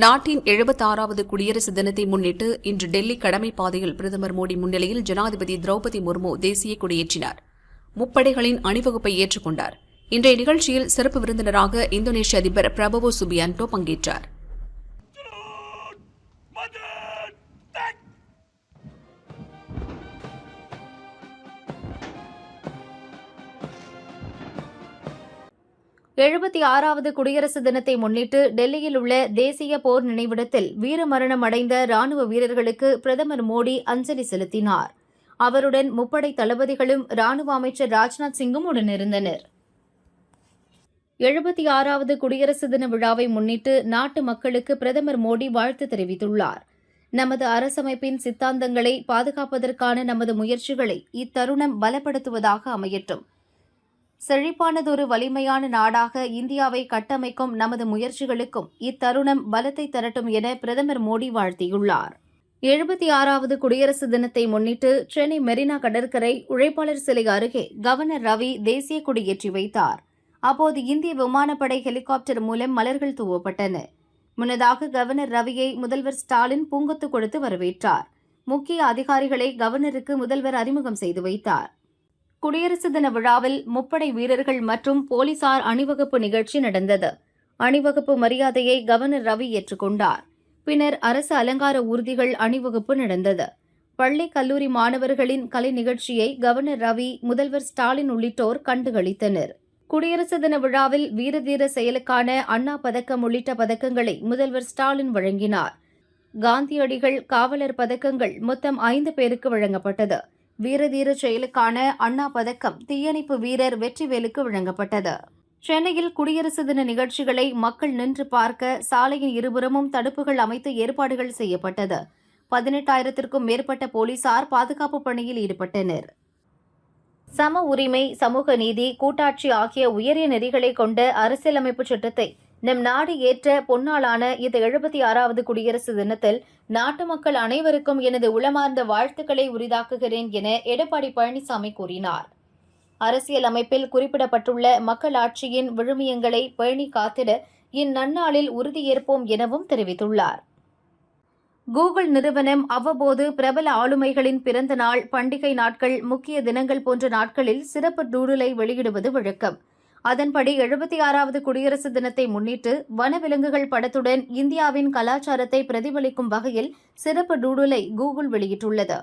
நாட்டின் 76வது குடியரசு தினத்தை முன்னிட்டு இன்று டெல்லி கடமை பாதையில் பிரதமர் மோடி முன்னிலையில் ஜனாதிபதி திரௌபதி முர்மு தேசிய கொடியேற்றினார். முப்படைகளின் அணிவகுப்பை ஏற்றுக்கொண்டார். இன்றைய நிகழ்ச்சியில் சிறப்பு விருந்தினராக இந்தோனேஷிய அதிபர் பிரபவோ சுபியான்டோ பங்கேற்றார். 76வது குடியரசு தினத்தை முன்னிட்டு டெல்லியில் உள்ள தேசிய போர் நினைவிடத்தில் வீரமரணம் அடைந்த ராணுவ வீரர்களுக்கு பிரதமர் மோடி அஞ்சலி செலுத்தினார். அவருடன் முப்படை தளபதிகளும் ராணுவ அமைச்சர் ராஜ்நாத் சிங்கும் உடனிருந்தனர். 76வது குடியரசு தின விழாவை முன்னிட்டு நாட்டு மக்களுக்கு பிரதமர் மோடி வாழ்த்து தெரிவித்துள்ளார். நமது அரசமைப்பின் சித்தாந்தங்களை பாதுகாப்பதற்கான நமது முயற்சிகளை இத்தருணம் பலப்படுத்துவதாக அமையட்டும். செழிப்பானதொரு வலிமையான நாடாக இந்தியாவை கட்டமைக்கும் நமது முயற்சிகளுக்கும் இத்தருணம் பலத்தை தரட்டும் என பிரதமர் மோடி வாழ்த்தியுள்ளார். 76வது குடியரசு தினத்தை முன்னிட்டு சென்னை மெரினா கடற்கரை உழைப்பாளர் சிலை அருகே கவர்னர் ரவி தேசிய கொடி ஏற்றி வைத்தார். அப்போது இந்திய விமானப்படை ஹெலிகாப்டர் மூலம் மலர்கள் தூவப்பட்டன. முன்னதாக கவர்னர் ரவியை முதல்வர் ஸ்டாலின் பூங்கொத்து கொடுத்து வரவேற்றார். முக்கிய அதிகாரிகளை கவர்னருக்கு முதல்வர் அறிமுகம் செய்து வைத்தார். குடியரசு தின விழாவில் முப்படை வீரர்கள் மற்றும் போலீசார் அணிவகுப்பு நிகழ்ச்சி நடந்தது. அணிவகுப்பு மரியாதையை கவர்னர் ரவி ஏற்றுக்கொண்டார். பின்னர் அரசு அலங்கார ஊர்திகள் அணிவகுப்பு நடந்தது. பள்ளி கல்லூரி மாணவர்களின் கலை நிகழ்ச்சியை கவர்னர் ரவி, முதல்வர் ஸ்டாலின் உள்ளிட்டோர் கண்டுகளித்தனர். குடியரசு தின விழாவில் வீரதீர செயலுக்கான அண்ணா பதக்கம் உள்ளிட்ட பதக்கங்களை முதல்வர் ஸ்டாலின் வழங்கினார். காந்தியடிகள் காவலர் பதக்கங்கள் மொத்தம் 5 பேருக்கு வழங்கப்பட்டது. வீரதீர செயலுக்கான அண்ணா பதக்கம் தீயணைப்பு வீரர் வெற்றிவேலுக்கு வழங்கப்பட்டது. சென்னையில் குடியரசு தின நிகழ்ச்சிகளை மக்கள் நின்று பார்க்க சாலையின் இருபுறமும் தடுப்புகள் அமைத்து ஏற்பாடுகள் செய்யப்பட்டது. 18,000க்கும் மேற்பட்ட போலீசார் பாதுகாப்பு பணியில் ஈடுபட்டனர். சம உரிமை, சமூக நீதி, கூட்டாட்சி ஆகிய உயரிய நெறிகளை கொண்ட அரசியலமைப்பு சட்டத்தை நம் நாடு ஏற்ற பொன்னாளான இந்த 76வது குடியரசு தினத்தில் நாட்டு மக்கள் அனைவருக்கும் எனது உளமார்ந்த வாழ்த்துக்களை உரிதாக்குகிறேன் என எடப்பாடி பழனிசாமி கூறினார். அரசியல் அமைப்பில் குறிப்பிடப்பட்டுள்ள மக்களாட்சியின் விழுமியங்களை பேணி காத்திட இந்நன்னாளில் உறுதியேற்போம் எனவும் தெரிவித்துள்ளார். கூகுள் நிறுவனம் அவ்வப்போது பிரபல ஆளுமைகளின் பிறந்த நாள், பண்டிகை நாட்கள், முக்கிய தினங்கள் போன்ற நாட்களில் சிறப்பு டூடுலை வெளியிடுவது வழக்கம். அதன்படி 76வது குடியரசு தினத்தை முன்னிட்டு வனவிலங்குகள் படத்துடன் இந்தியாவின் கலாச்சாரத்தை பிரதிபலிக்கும் வகையில் சிறப்பு டூடுலை கூகுள் வெளியிட்டுள்ளது.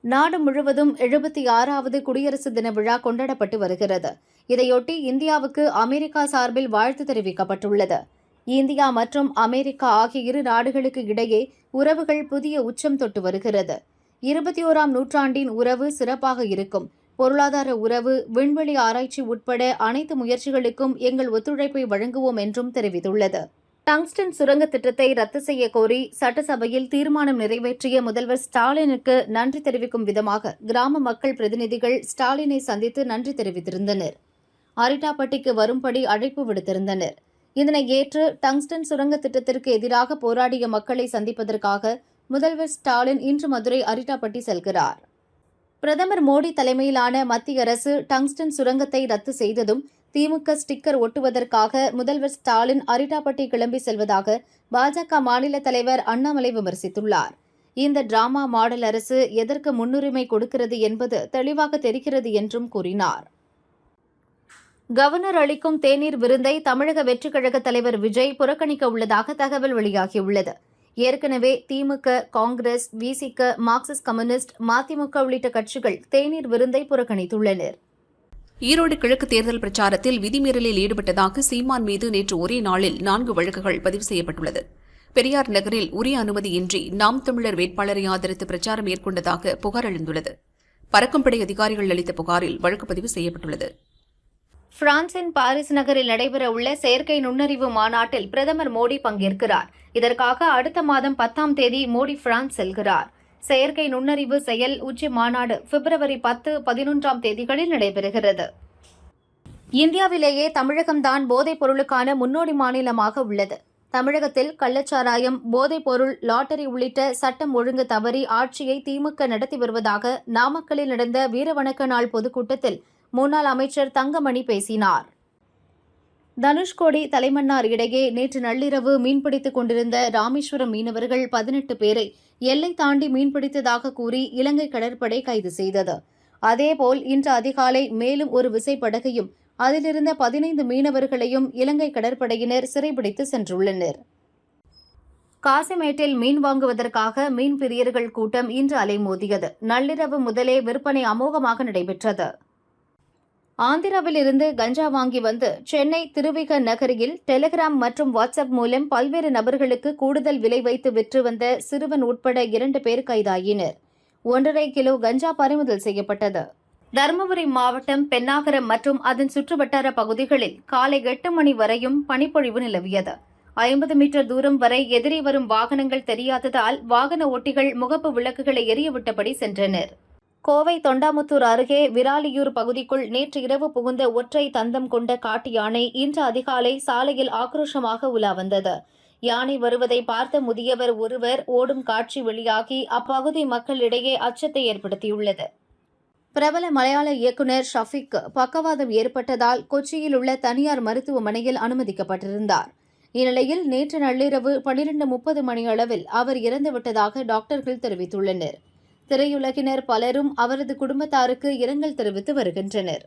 நாடு முழுவதும் 76வது குடியரசு தின விழா கொண்டாடப்பட்டு வருகிறது. இதையொட்டி இந்தியாவுக்கு அமெரிக்கா சார்பில் வாழ்த்து தெரிவிக்கப்பட்டுள்ளது. இந்தியா மற்றும் அமெரிக்கா ஆகிய இரு நாடுகளுக்கு இடையே உறவுகள் புதிய உச்சம் தொட்டு வருகிறது. 21ஆம் நூற்றாண்டின் உறவு சிறப்பாக இருக்கும். பொருளாதார உறவு, விண்வெளி ஆராய்ச்சி உட்பட அனைத்து முயற்சிகளுக்கும் எங்கள் ஒத்துழைப்பை வழங்குவோம் என்றும் தெரிவித்துள்ளது. டங்ஸ்டன் சுரங்க திட்டத்தை ரத்து செய்ய கோரி சட்டசபையில் தீர்மானம் நிறைவேற்றிய முதல்வர் ஸ்டாலினுக்கு நன்றி தெரிவிக்கும் விதமாக கிராம மக்கள் பிரதிநிதிகள் ஸ்டாலினை சந்தித்து நன்றி தெரிவித்திருந்தனர். அரிட்டாப்பட்டிக்கு வரும்படி அழைப்பு விடுத்திருந்தனர். இதனை ஏற்று டங்ஸ்டன் சுரங்க திட்டத்திற்கு எதிராக போராடிய மக்களை சந்திப்பதற்காக முதல்வர் ஸ்டாலின் இன்று மதுரை அரிட்டாப்பட்டி செல்கிறார். பிரதமர் மோடி தலைமையிலான மத்திய அரசு டங்ஸ்டன் சுரங்கத்தை ரத்து செய்ததும் திமுக ஸ்டிக்கர் ஒட்டுவதற்காக முதல்வர் ஸ்டாலின் அரிட்டாப்பட்டி கிளம்பி செல்வதாக பாஜக மாநில தலைவர் அண்ணாமலை விமர்சித்துள்ளார். இந்த டிராமா மாடல் அரசு எதற்கு முன்னுரிமை கொடுக்கிறது என்பது தெளிவாக தெரிகிறது என்றும் கூறினார். கவர்னர் அளிக்கும் தேநீர் விருந்தை தமிழக வெற்றிக் கழக தலைவர் விஜய் புறக்கணிக்க உள்ளதாக தகவல் வெளியாகியுள்ளது. ஏற்கனவே திமுக, காங்கிரஸ், விசிக, மார்க்சிஸ்ட் கம்யூனிஸ்ட், மதிமுக உள்ளிட்ட கட்சிகள் தேநீர் விருந்தை புறக்கணித்துள்ளனர். ஈரோடு கிழக்கு தேர்தல் பிரச்சாரத்தில் விதிமீறலில் ஈடுபட்டதாக சீமான் மீது நேற்று ஒரே நாளில் 4 வழக்குகள் பதிவு செய்யப்பட்டுள்ளது. பெரியார் நகரில் உரிய அனுமதியின்றி நாம் தமிழர் வேட்பாளரை ஆதரித்து பிரச்சாரம் மேற்கொண்டதாக புகார் எழுந்துள்ளது. பறக்கும் படை அதிகாரிகள் அளித்த புகாரில் வழக்கு பதிவு செய்யப்பட்டுள்ளது. பிரான்சின் பாரிஸ் நகரில் நடைபெறவுள்ள செயற்கை நுண்ணறிவு மாநாட்டில் பிரதமர் மோடி பங்கேற்கிறார். இதற்காக அடுத்த மாதம் 10ஆம் தேதி மோடி பிரான்ஸ் செல்கிறார். செயற்கை நுண்ணறிவு செயல் உச்சி மாநாடு பிப்ரவரி 10, 11ஆம் தேதிகளில் நடைபெறுகிறது. இந்தியாவிலேயே தமிழகம்தான் போதைப் பொருளுக்கான முன்னோடி மாநிலமாக உள்ளது. தமிழகத்தில் கள்ளச்சாராயம், போதைப் பொருள், லாட்டரி உள்ளிட்ட சட்டம் ஒழுங்கு தவறி ஆட்சியை திமுக நடத்தி வருவதாக நாமக்கல்லில் நடந்த வீரவணக்க நாள் பொதுக்கூட்டத்தில் முன்னாள் அமைச்சர் தங்கமணி பேசினார். தனுஷ்கோடி தலைமன்னார் இடையே நேற்று நள்ளிரவு மீன்பிடித்துக் கொண்டிருந்த ராமேஸ்வரம் மீனவர்கள் 18 பேரை எல்லை தாண்டி மீன்பிடித்ததாக கூறி இலங்கை கடற்படை கைது செய்தது. அதேபோல் இன்று அதிகாலை மேலும் ஒரு விசைப்படகையும் அதிலிருந்த 15 மீனவர்களையும் இலங்கை கடற்படையினர் சிறைபிடித்து சென்றுள்ளனர். காசிமேட்டில் மீன் வாங்குவதற்காக மீன் பிரியர்கள் கூட்டம் இன்று அலைமோதியது. நள்ளிரவு முதலே விற்பனை அமோகமாக நடைபெற்றது. ஆந்திராவில் இருந்து கஞ்சா வாங்கி வந்து சென்னை திருவிக நகரில் டெலிகிராம் மற்றும் வாட்ஸ்அப் மூலம் பல்வேறு நபர்களுக்கு கூடுதல் விலை வைத்து விற்று வந்த சிறுவன் உட்பட 2 பேர் கைதாகினர். 1.5 கிலோ கஞ்சா பறிமுதல் செய்யப்பட்டது. தருமபுரி மாவட்டம் பென்னாகரம் மற்றும் அதன் சுற்றுவட்டார பகுதிகளில் காலை 8 மணி வரையும் பனிப்பொழிவு நிலவியது. 50 மீட்டர் தூரம் வரை எதிரே வரும் வாகனங்கள் தெரியாததால் வாகன ஓட்டிகள் முகப்பு விளக்குகளை எரியவிட்டபடி சென்றனர். கோவை தொண்டாமுத்தூர் அருகே விராலியூர் பகுதிக்குள் நேற்று இரவு புகுந்த ஒற்றை தந்தம் கொண்ட காட்டு யானை இன்று அதிகாலை சாலையில் ஆக்ரோஷமாக உலா வந்தது. யானை வருவதை பார்த்த முதியவர் ஒருவர் ஓடும் காட்சி வெளியாகி அப்பகுதி மக்களிடையே அச்சத்தை ஏற்படுத்தியுள்ளது. பிரபல மலையாள இயக்குநர் ஷஃபிக்கு பக்கவாதம் ஏற்பட்டதால் கொச்சியில் உள்ள தனியார் மருத்துவமனையில் அனுமதிக்கப்பட்டிருந்தார். இந்நிலையில் நேற்று நள்ளிரவு 12:30 மணியளவில் அவர் இறந்துவிட்டதாக டாக்டர்கள் தெரிவித்துள்ளனர். திரையுலகினர் பலரும் அவரது குடும்பத்தாருக்கு இரங்கல் தெரிவித்து வருகின்றனர்.